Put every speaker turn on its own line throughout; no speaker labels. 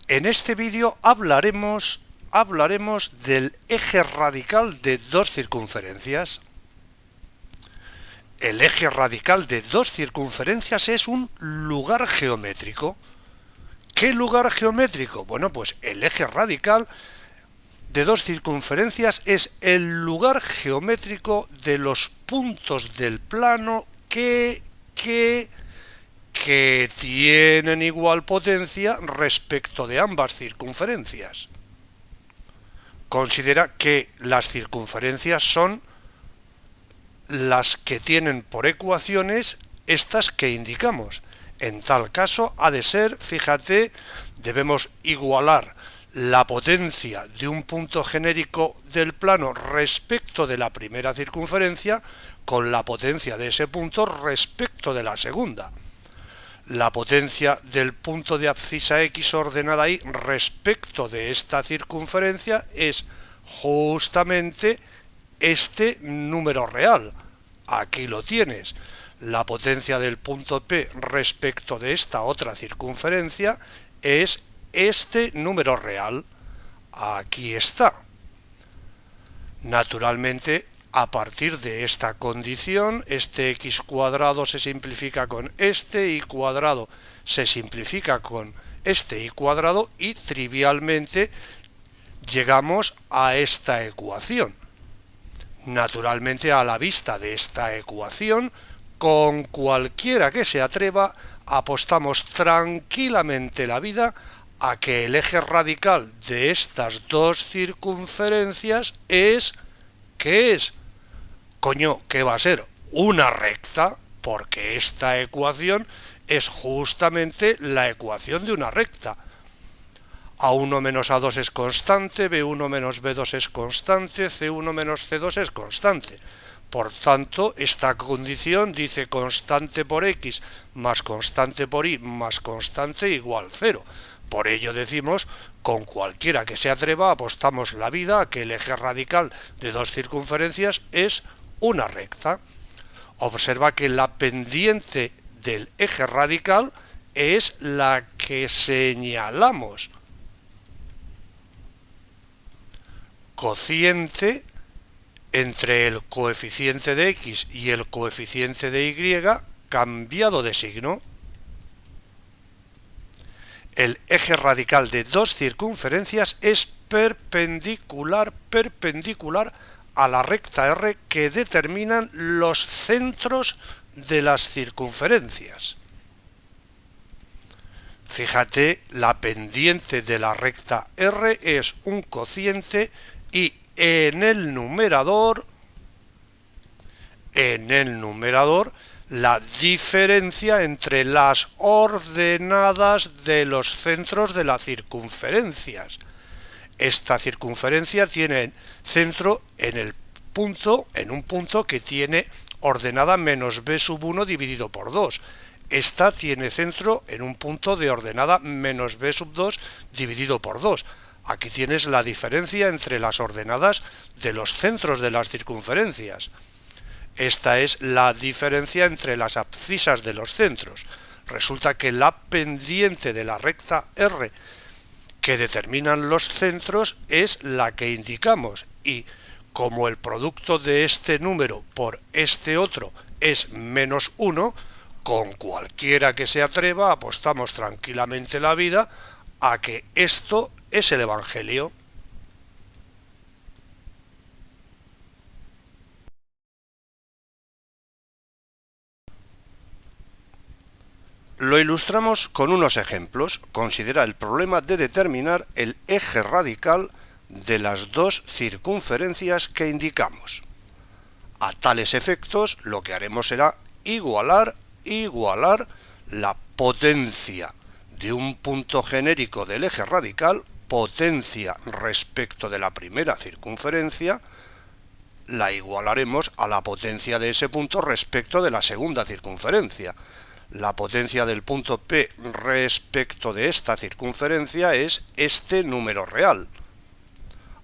En este vídeo hablaremos del eje radical de dos circunferencias. El eje radical de dos circunferencias es un lugar geométrico. ¿Qué lugar geométrico? Bueno, pues el eje radical de dos circunferencias es el lugar geométrico de los puntos del plano que tienen igual potencia respecto de ambas circunferencias. Considera que las circunferencias son las que tienen por ecuaciones estas que indicamos. En tal caso ha de ser, fíjate, debemos igualar la potencia de un punto genérico del plano respecto de la primera circunferencia con la potencia de ese punto respecto de la segunda. La potencia del punto de abscisa X ordenada Y respecto de esta circunferencia es justamente este número real. Aquí lo tienes. La potencia del punto P respecto de esta otra circunferencia es este número real. Aquí está. Naturalmente, a partir de esta condición, este x cuadrado se simplifica con este y cuadrado se simplifica con este y cuadrado y trivialmente llegamos a esta ecuación. Naturalmente, a la vista de esta ecuación, con cualquiera que se atreva, apostamos tranquilamente la vida a que el eje radical de estas dos circunferencias es, ¿qué es? Coño, ¿qué va a ser? Una recta, porque esta ecuación es justamente la ecuación de una recta. A1 menos A2 es constante, B1 menos B2 es constante, C1 menos C2 es constante. Por tanto, esta condición dice constante por X más constante por Y más constante igual 0. Por ello decimos, con cualquiera que se atreva, apostamos la vida a que el eje radical de dos circunferencias es una recta. Observa que la pendiente del eje radical es la que señalamos. Cociente entre el coeficiente de X y el coeficiente de Y cambiado de signo. El eje radical de dos circunferencias es perpendicular a la recta R que determinan los centros de las circunferencias. Fíjate, la pendiente de la recta R es un cociente y en el numerador, la diferencia entre las ordenadas de los centros de las circunferencias. Esta circunferencia tiene centro en un punto que tiene ordenada menos b sub 1 dividido por 2. Esta tiene centro en un punto de ordenada menos b sub 2 dividido por 2. Aquí tienes la diferencia entre las ordenadas de los centros de las circunferencias. Esta es la diferencia entre las abscisas de los centros. Resulta que la pendiente de la recta R que determinan los centros es la que indicamos y como el producto de este número por este otro es menos 1, con cualquiera que se atreva apostamos tranquilamente la vida a que esto es el Evangelio. Lo ilustramos con unos ejemplos. Considera el problema de determinar el eje radical de las dos circunferencias que indicamos. A tales efectos, lo que haremos será igualar la potencia de un punto genérico del eje radical, potencia respecto de la primera circunferencia, la igualaremos a la potencia de ese punto respecto de la segunda circunferencia. La potencia del punto P respecto de esta circunferencia es este número real.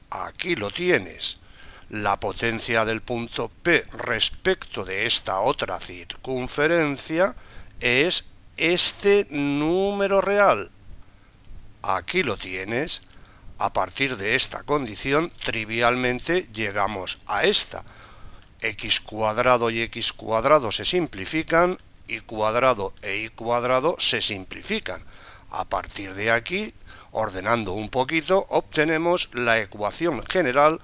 Aquí lo tienes. La potencia del punto P respecto de esta otra circunferencia es este número real. Aquí lo tienes. A partir de esta condición, trivialmente llegamos a esta. X cuadrado y X cuadrado se simplifican, Y cuadrado e Y cuadrado se simplifican. A partir de aquí, ordenando un poquito, obtenemos la ecuación general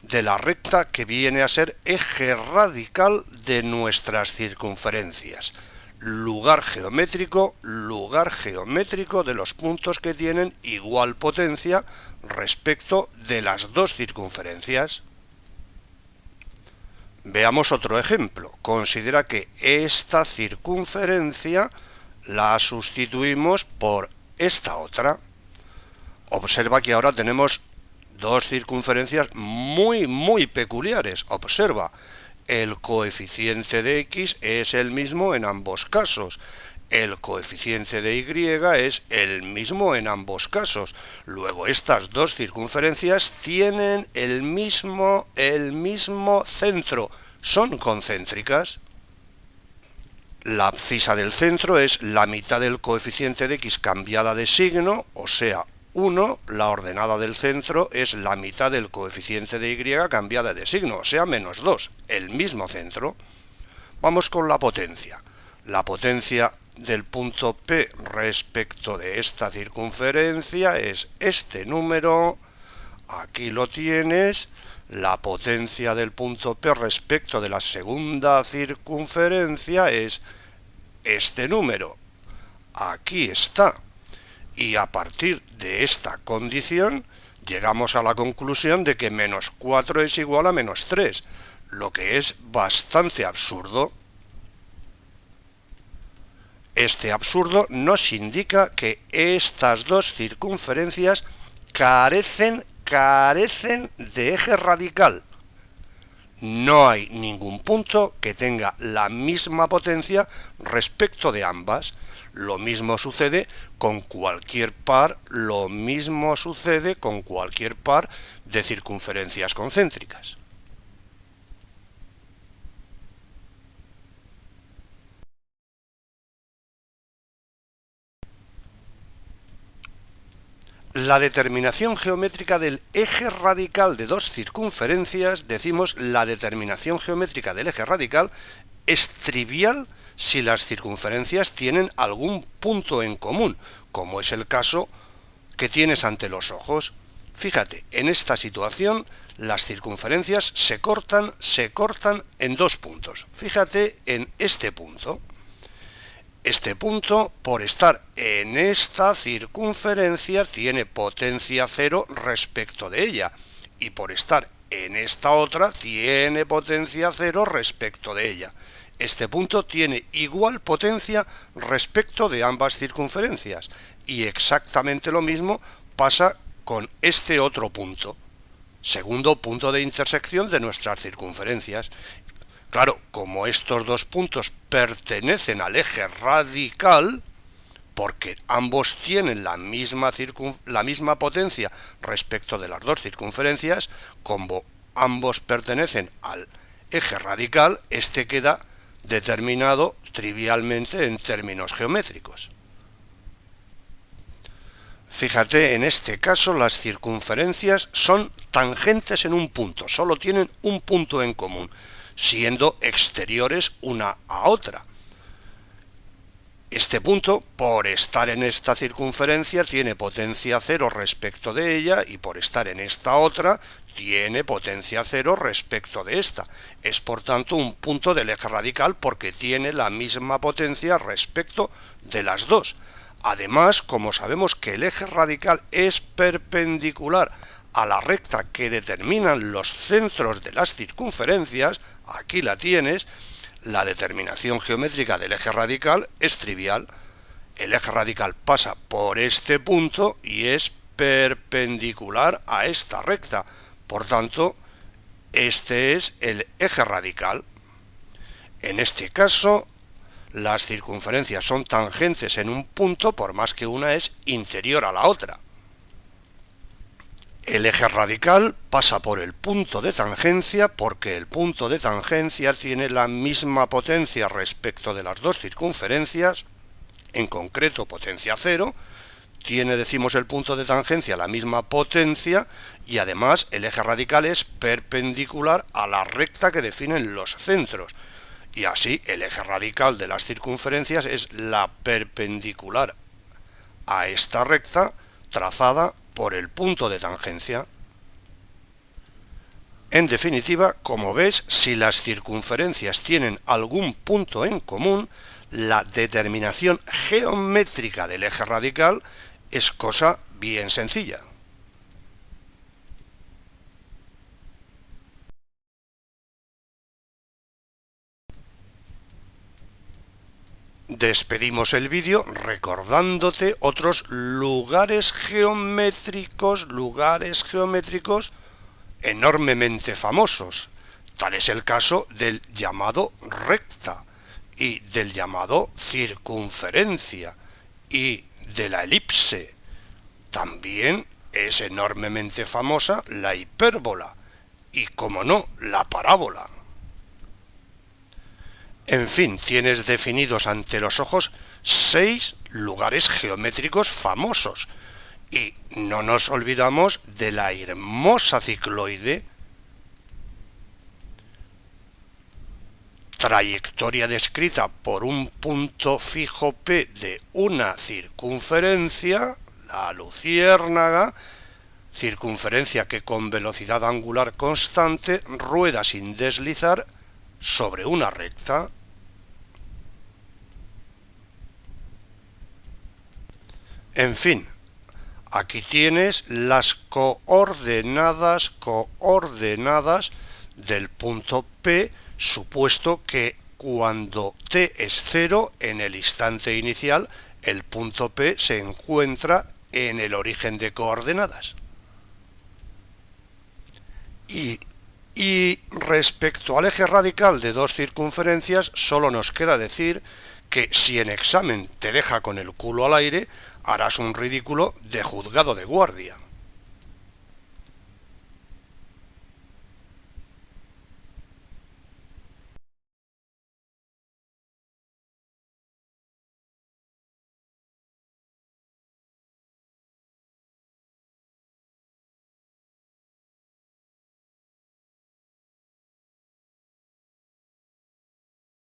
de la recta que viene a ser eje radical de nuestras circunferencias. Lugar geométrico de los puntos que tienen igual potencia respecto de las dos circunferencias. Veamos otro ejemplo. Considera que esta circunferencia la sustituimos por esta otra. Observa que ahora tenemos dos circunferencias muy peculiares. Observa, el coeficiente de X es el mismo en ambos casos. El coeficiente de Y es el mismo en ambos casos. Luego, estas dos circunferencias tienen el mismo centro. Son concéntricas. La abscisa del centro es la mitad del coeficiente de X cambiada de signo, o sea, 1. La ordenada del centro es la mitad del coeficiente de Y cambiada de signo, o sea, menos 2. El mismo centro. Vamos con la potencia. La potencia del punto P respecto de esta circunferencia es este número. Aquí lo tienes. La potencia del punto P respecto de la segunda circunferencia es este número. Aquí está. Y a partir de esta condición llegamos a la conclusión de que menos 4 es igual a menos 3, lo que es bastante absurdo. Este absurdo nos indica que estas dos circunferencias carecen de eje radical. No hay ningún punto que tenga la misma potencia respecto de ambas. Lo mismo sucede con cualquier par, de circunferencias concéntricas. La determinación geométrica del eje radical de dos circunferencias, decimos, la determinación geométrica del eje radical es trivial si las circunferencias tienen algún punto en común, como es el caso que tienes ante los ojos. Fíjate, en esta situación las circunferencias se cortan en dos puntos. Fíjate en este punto. Este punto, por estar en esta circunferencia, tiene potencia cero respecto de ella, y por estar en esta otra, tiene potencia cero respecto de ella. Este punto tiene igual potencia respecto de ambas circunferencias, y exactamente lo mismo pasa con este otro punto, segundo punto de intersección de nuestras circunferencias. Claro, como estos dos puntos pertenecen al eje radical, porque ambos tienen la misma potencia respecto de las dos circunferencias, como ambos pertenecen al eje radical, este queda determinado trivialmente en términos geométricos. Fíjate, en este caso las circunferencias son tangentes en un punto, solo tienen un punto en común, siendo exteriores una a otra. Este punto, por estar en esta circunferencia, tiene potencia cero respecto de ella, y por estar en esta otra, tiene potencia cero respecto de esta. Es, por tanto, un punto del eje radical porque tiene la misma potencia respecto de las dos. Además, como sabemos que el eje radical es perpendicular a la recta que determinan los centros de las circunferencias, aquí la tienes, la determinación geométrica del eje radical es trivial. El eje radical pasa por este punto y es perpendicular a esta recta. Por tanto, este es el eje radical. En este caso, las circunferencias son tangentes en un punto, por más que una es interior a la otra. El eje radical pasa por el punto de tangencia porque el punto de tangencia tiene la misma potencia respecto de las dos circunferencias, en concreto potencia cero, tiene, decimos, el punto de tangencia la misma potencia y además el eje radical es perpendicular a la recta que definen los centros. Y así el eje radical de las circunferencias es la perpendicular a esta recta trazada por el punto de tangencia. En definitiva, como ves, si las circunferencias tienen algún punto en común, la determinación geométrica del eje radical es cosa bien sencilla. Despedimos el vídeo recordándote otros lugares geométricos enormemente famosos. Tal es el caso del llamado recta y del llamado circunferencia y de la elipse. También es enormemente famosa la hipérbola y, como no, la parábola. En fin, tienes definidos ante los ojos 6 lugares geométricos famosos. Y no nos olvidamos de la hermosa cicloide, trayectoria descrita por un punto fijo P de una circunferencia, la luciérnaga, circunferencia que con velocidad angular constante rueda sin deslizar sobre una recta. En fin, aquí tienes las coordenadas del punto P, supuesto que cuando t es 0, en el instante inicial, el punto P se encuentra en el origen de coordenadas. Y respecto al eje radical de dos circunferencias, solo nos queda decir que si en examen te deja con el culo al aire, harás un ridículo de juzgado de guardia.